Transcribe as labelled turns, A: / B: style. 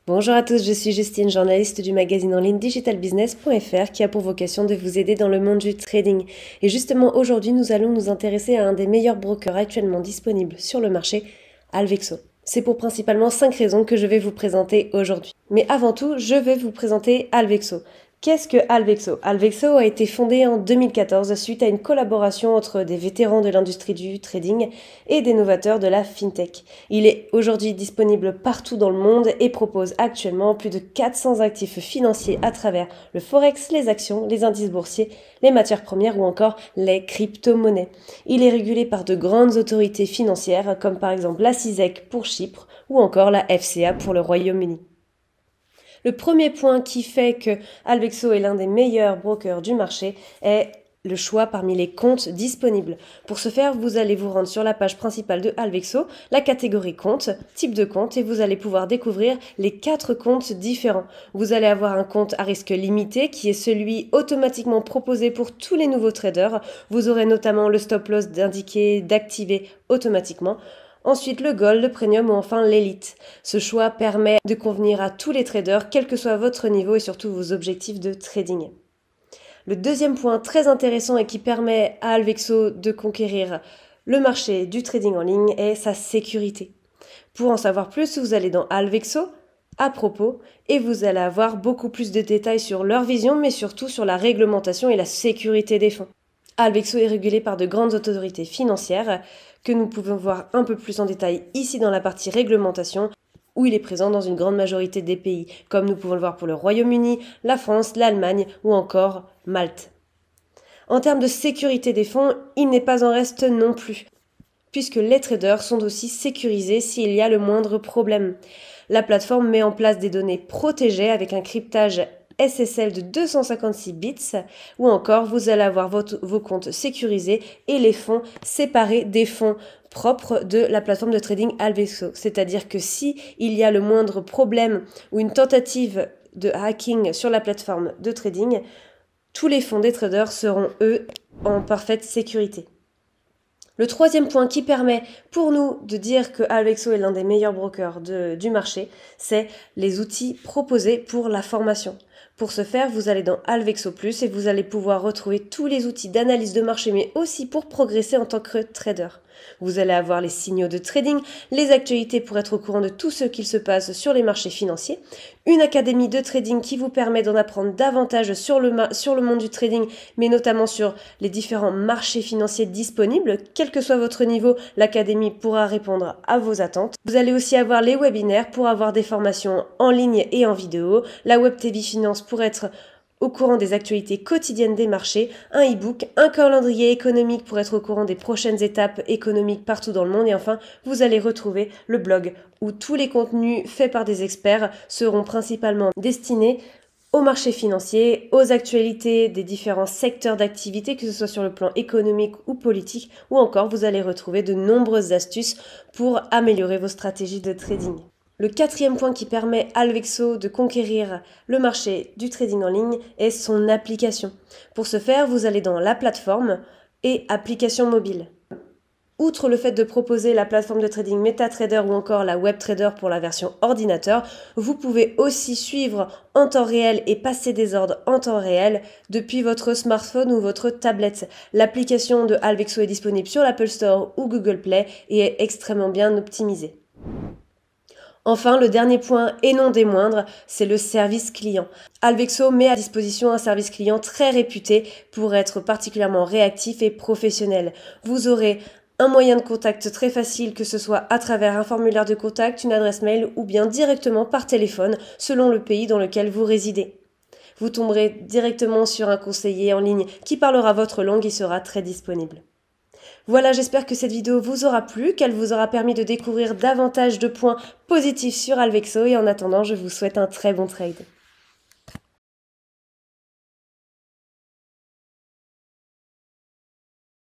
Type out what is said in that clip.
A: Bonjour à tous, je suis Justine, journaliste du magazine en ligne digitalbusiness.fr qui a pour vocation de vous aider dans le monde du trading. Et justement aujourd'hui, nous allons nous intéresser à un des meilleurs brokers actuellement disponibles sur le marché, Alvexo. C'est pour principalement 5 raisons que je vais vous présenter aujourd'hui. Mais avant tout, je vais vous présenter Alvexo. Qu'est-ce que Alvexo? Alvexo a été fondé en 2014 suite à une collaboration entre des vétérans de l'industrie du trading et des novateurs de la fintech. Il est aujourd'hui disponible partout dans le monde et propose actuellement plus de 400 actifs financiers à travers le forex, les actions, les indices boursiers, les matières premières ou encore les crypto-monnaies. Il est régulé par de grandes autorités financières comme par exemple la CISEC pour Chypre ou encore la FCA pour le Royaume-Uni. Le premier point qui fait que Alvexo est l'un des meilleurs brokers du marché est le choix parmi les comptes disponibles. Pour ce faire, vous allez vous rendre sur la page principale de Alvexo, la catégorie compte, type de compte, et vous allez pouvoir découvrir les 4 comptes différents. Vous allez avoir un compte à risque limité qui est celui automatiquement proposé pour tous les nouveaux traders. Vous aurez notamment le stop loss d'indiquer, d'activer automatiquement. Ensuite, le Gold, le Premium ou enfin l'Elite. Ce choix permet de convenir à tous les traders, quel que soit votre niveau et surtout vos objectifs de trading. Le deuxième point très intéressant et qui permet à Alvexo de conquérir le marché du trading en ligne est sa sécurité. Pour en savoir plus, vous allez dans Alvexo, à propos, et vous allez avoir beaucoup plus de détails sur leur vision, mais surtout sur la réglementation et la sécurité des fonds. Alvexo est régulé par de grandes autorités financières que nous pouvons voir un peu plus en détail ici dans la partie réglementation où il est présent dans une grande majorité des pays, comme nous pouvons le voir pour le Royaume-Uni, la France, l'Allemagne ou encore Malte. En termes de sécurité des fonds, il n'est pas en reste non plus, puisque les traders sont aussi sécurisés s'il y a le moindre problème. La plateforme met en place des données protégées avec un cryptage SSL de 256 bits ou encore vous allez avoir vos comptes sécurisés et les fonds séparés des fonds propres de la plateforme de trading Alvexo. C'est-à-dire que si il y a le moindre problème ou une tentative de hacking sur la plateforme de trading, tous les fonds des traders seront eux en parfaite sécurité. Le troisième point qui permet pour nous de dire que Alvexo est l'un des meilleurs brokers du marché, c'est les outils proposés pour la formation. Pour ce faire, vous allez dans Alvexo Plus et vous allez pouvoir retrouver tous les outils d'analyse de marché, mais aussi pour progresser en tant que trader. Vous allez avoir les signaux de trading, les actualités pour être au courant de tout ce qu'il se passe sur les marchés financiers, une académie de trading qui vous permet d'en apprendre davantage sur le monde du trading, mais notamment sur les différents marchés financiers disponibles. Quel que soit votre niveau, l'académie pourra répondre à vos attentes. Vous allez aussi avoir les webinaires pour avoir des formations en ligne et en vidéo, la Web TV Finance pour être au courant des actualités quotidiennes des marchés, un e-book, un calendrier économique pour être au courant des prochaines étapes économiques partout dans le monde et enfin, vous allez retrouver le blog où tous les contenus faits par des experts seront principalement destinés aux marchés financiers, aux actualités des différents secteurs d'activité, que ce soit sur le plan économique ou politique, ou encore vous allez retrouver de nombreuses astuces pour améliorer vos stratégies de trading. Le quatrième point qui permet à Alvexo de conquérir le marché du trading en ligne est son application. Pour ce faire, vous allez dans la plateforme et application mobile. Outre le fait de proposer la plateforme de trading MetaTrader ou encore la WebTrader pour la version ordinateur, vous pouvez aussi suivre en temps réel et passer des ordres en temps réel depuis votre smartphone ou votre tablette. L'application de Alvexo est disponible sur l'Apple Store ou Google Play et est extrêmement bien optimisée. Enfin, le dernier point, et non des moindres, c'est le service client. Alvexo met à disposition un service client très réputé pour être particulièrement réactif et professionnel. Vous aurez un moyen de contact très facile, que ce soit à travers un formulaire de contact, une adresse mail ou bien directement par téléphone, selon le pays dans lequel vous résidez. Vous tomberez directement sur un conseiller en ligne qui parlera votre langue et sera très disponible. Voilà, j'espère que cette vidéo vous aura plu, qu'elle vous aura permis de découvrir davantage de points positifs sur Alvexo et en attendant, je vous souhaite un très bon trade.